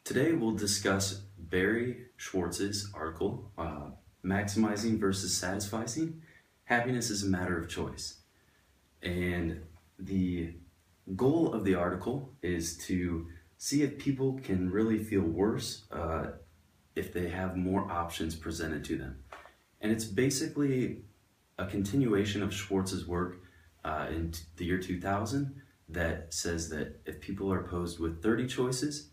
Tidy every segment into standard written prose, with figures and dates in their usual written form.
Today we'll discuss Barry Schwartz's article, Maximizing versus Satisficing. Happiness is a Matter of Choice. And the goal of the article is to see if people can really feel worse if they have more options presented to them. And it's basically a continuation of Schwartz's work in the year 2000 that says that if people are posed with 30 choices,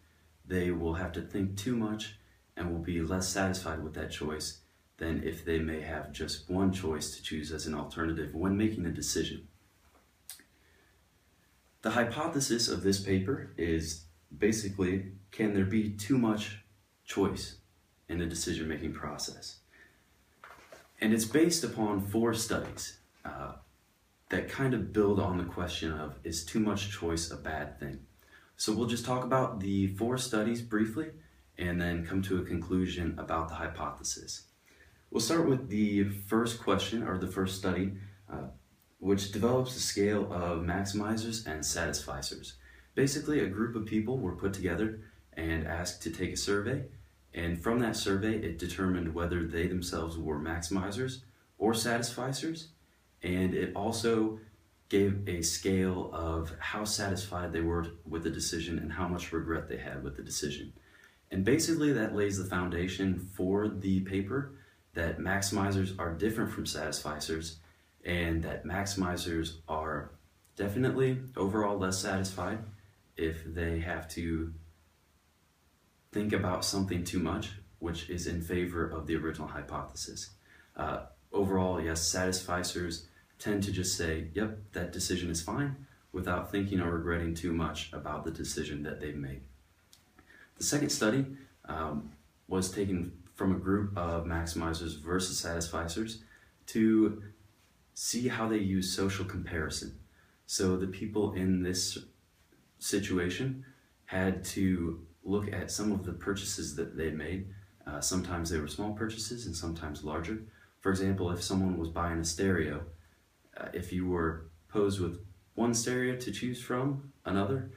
they will have to think too much and will be less satisfied with that choice than if they may have just one choice to choose as an alternative when making a decision. The hypothesis of this paper is basically, can there be too much choice in the decision-making process? And it's based upon 4 studies that kind of build on the question of, is too much choice a bad thing? So we'll just talk about the 4 studies briefly and then come to a conclusion about the hypothesis. We'll start with the first question, or the first study, which develops a scale of maximizers and satisficers. Basically, a group of people were put together and asked to take a survey, and from that survey it determined whether they themselves were maximizers or satisficers, and it also gave a scale of how satisfied they were with the decision and how much regret they had with the decision. And basically that lays the foundation for the paper that maximizers are different from satisficers, and that maximizers are definitely overall less satisfied if they have to think about something too much, which is in favor of the original hypothesis. Overall, yes, satisficers tend to just say, yep, that decision is fine, without thinking or regretting too much about the decision that they've made. The second study was taken from a group of maximizers versus satisficers to see how they use social comparison. So the people in this situation had to look at some of the purchases that they made. Sometimes they were small purchases and sometimes larger. For example, if someone was buying a stereo, if you were posed with one stereo to choose from another,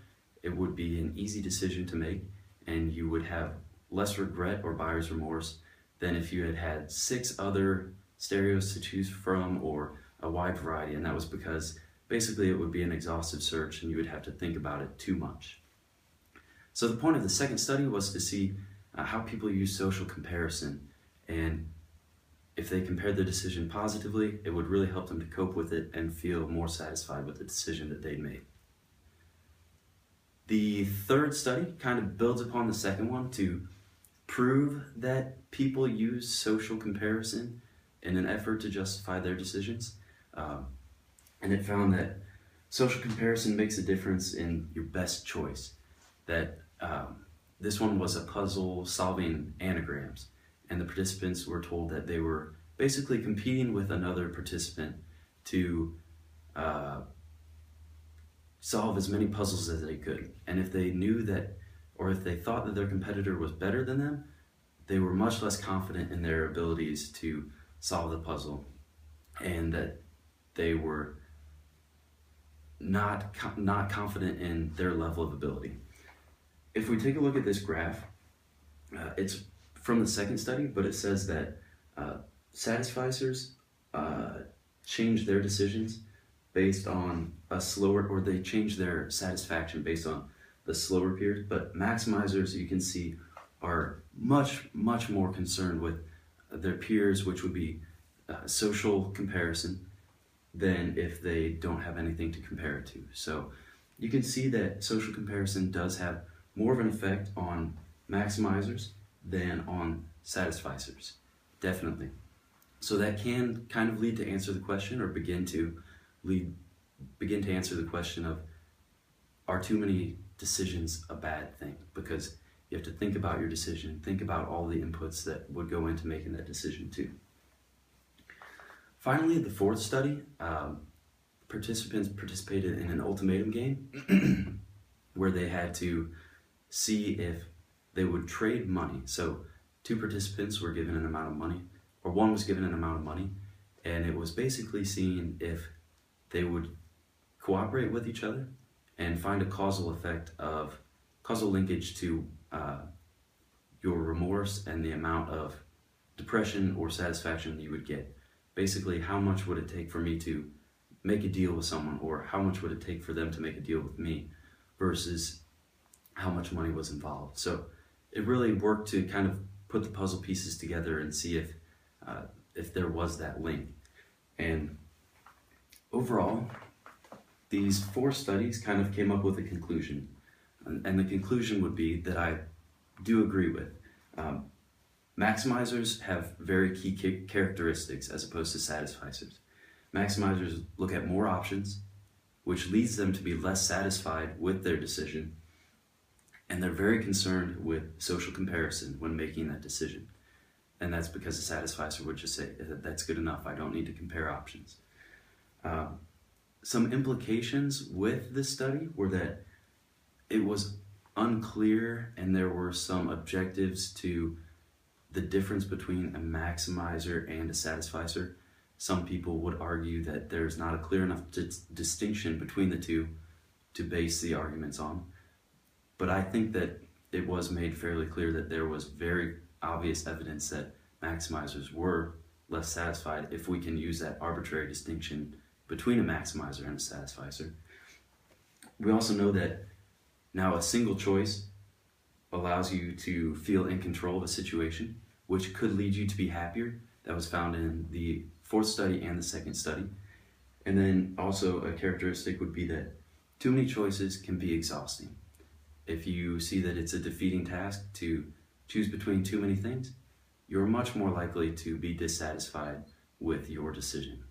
it would be an easy decision to make, and you would have less regret or buyer's remorse than if you had had 6 other stereos to choose from, or a wide variety. And that was because basically it would be an exhaustive search and you would have to think about it too much. So the point of the second study was to see how people use social comparison, and if they compared the decision positively, it would really help them to cope with it and feel more satisfied with the decision that they made. The third study kind of builds upon the second one to prove that people use social comparison in an effort to justify their decisions. And it found that social comparison makes a difference in your best choice. That this one was a puzzle solving anagrams, and the participants were told that they were basically competing with another participant to solve as many puzzles as they could. And if they knew that, or if they thought that their competitor was better than them, they were much less confident in their abilities to solve the puzzle, and that they were not confident in their level of ability. If we take a look at this graph, it's from the second study, but it says that satisficers change their decisions based on a slower, or they change their satisfaction based on the slower peers, but maximizers, you can see, are much more concerned with their peers, which would be social comparison, than if they don't have anything to compare it to. So you can see that social comparison does have more of an effect on maximizers than on satisficers, definitely. So that can kind of lead to answer the question, or begin to answer the question of, are too many decisions a bad thing? Because you have to think about your decision, think about all the inputs that would go into making that decision too. Finally, the fourth study, participants participated in an ultimatum game where they had to see if they would trade money. So 2 participants were given an amount of money, or one was given an amount of money, and it was basically seeing if they would cooperate with each other and find a causal linkage to your remorse and the amount of depression or satisfaction you would get. Basically, how much would it take for me to make a deal with someone, or how much would it take for them to make a deal with me, versus how much money was involved. So it really worked to kind of put the puzzle pieces together and see if there was that link. And overall, these 4 studies kind of came up with a conclusion. And the conclusion would be that I do agree with. Maximizers have very key characteristics as opposed to satisficers. Maximizers look at more options, which leads them to be less satisfied with their decision, and they're very concerned with social comparison when making that decision. And that's because a satisficer would just say, that's good enough, I don't need to compare options. Some implications with this study were that it was unclear, and there were some objectives to the difference between a maximizer and a satisficer. Some people would argue that there's not a clear enough distinction between the two to base the arguments on. But I think that it was made fairly clear that there was very obvious evidence that maximizers were less satisfied if we can use that arbitrary distinction between a maximizer and a satisficer. We also know that now a single choice allows you to feel in control of a situation, which could lead you to be happier. That was found in the 4th study and the 2nd study. And then also a characteristic would be that too many choices can be exhausting. If you see that it's a defeating task to choose between too many things, you're much more likely to be dissatisfied with your decision.